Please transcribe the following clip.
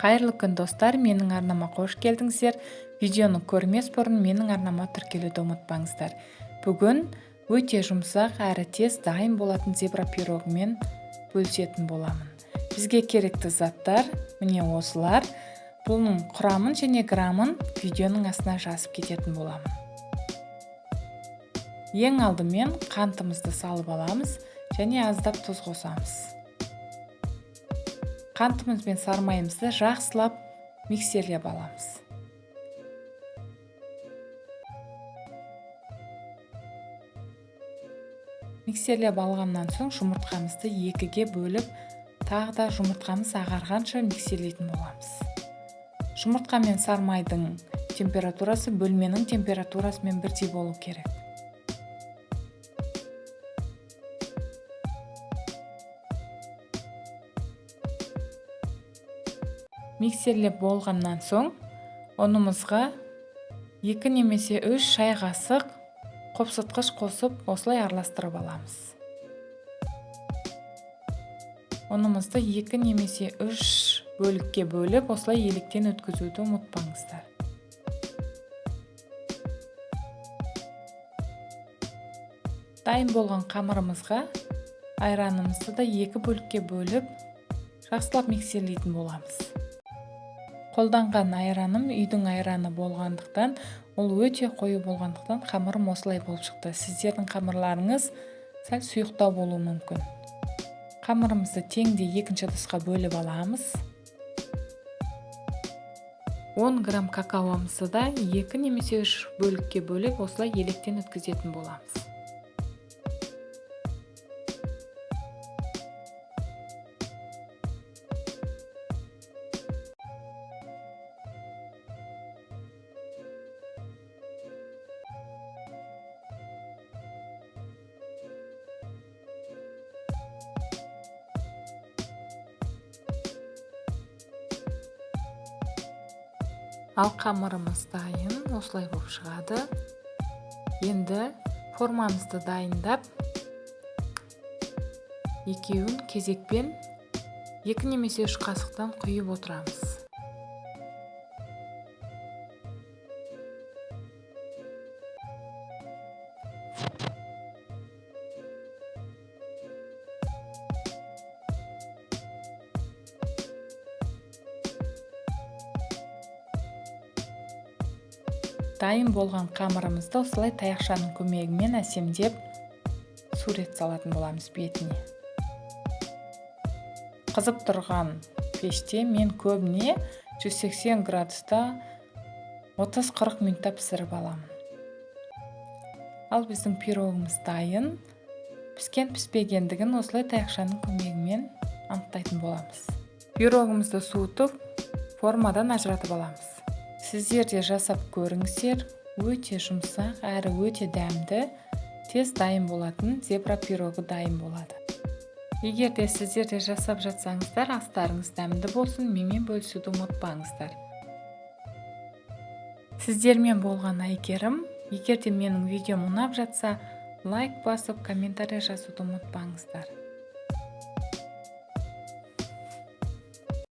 Қайырлы күн достар, менің арнама қош келдіңіздер. Видеоны көрмес бұрын менің арнама тіркелуді ұмытпаңыздар. Бүгін өте жұмсақ әрі тез дайын болатын зебра пирогымен бөлісетін боламын. Бізге керекті заттар міне осылар. Бұның құрамын және грамын видеоның астына жазып кететін боламын. Ең алдымен қантымызды салып аламыз және аздап тұз қосамыз. Қантымыз бен сармайымызды жақсылап миксерлеп аламыз. Миксерлеп алғаннан соң жұмыртқамызды екіге бөліп, тағы да жұмыртқамыз ағарғанша миксерлейтін боламыз. Жұмыртқа мен сармайдың температурасы бөлменің температурасымен бірдей болу керек. Миксерлеп болғаннан соң ұнымызға 2 немесе 3 шай қасық қопсытқыш қосып, осылай араластырып аламыз. Ұнымызды 2 немесе 3 бөлікке бөліп, осылай електен өткізуді ұмытпаңыздар. Дайын болған қамырымызға айранымызды да 2 бөлікке бөліп, жақсылап миксерлейтін боламыз. Қолданған айраным үйдің айраны болғандықтан, ол өте қою болғандықтан қамырым осылай болып шықты. Сіздердің қамырларыңыз сәл сұйықтау болуы мүмкін. Қамырымызды теңде екінші ыдысқа бөліп аламыз. 10 грамм какаомызды да 2 немесе 3 бөлікке бөліп, осылай електен өткізетін боламыз. Ал қамырымыз дайын, осылай болып шығады. Енді формамызды дайындап, екеуін кезекпен 2 немесе 3 қасықтан құйып отырамыз. Дайын болған қамырымызды осылай таяқшаның көмегімен әсемдеп сурет салатын боламыз бетіне. Қызып тұрған пеште мен көбіне 180 градуста 30-40 минутта пісіріп аламын. Ал біздің пирогымыз дайын. Піскен-піспегендігін осылай таяқшаның көмегімен анықтайтын боламыз. Пирогымызды суытып, формадан ажыратып аламыз. Сіздер де жасап көріңіздер, өте жұмсақ әрі өте дәмді, тез дайын болатын зебра пирогы дайын болады. Егер де сіздер де жасап жатсаңыздар, астарыңыз дәмді болсын, менімен бөлісуді ұмытпаңыздар. Сіздермен болған Айгерім. Егер де менің видеом ұнап жатса, лайк басып, комментарий жазуды ұмытпаңыздар.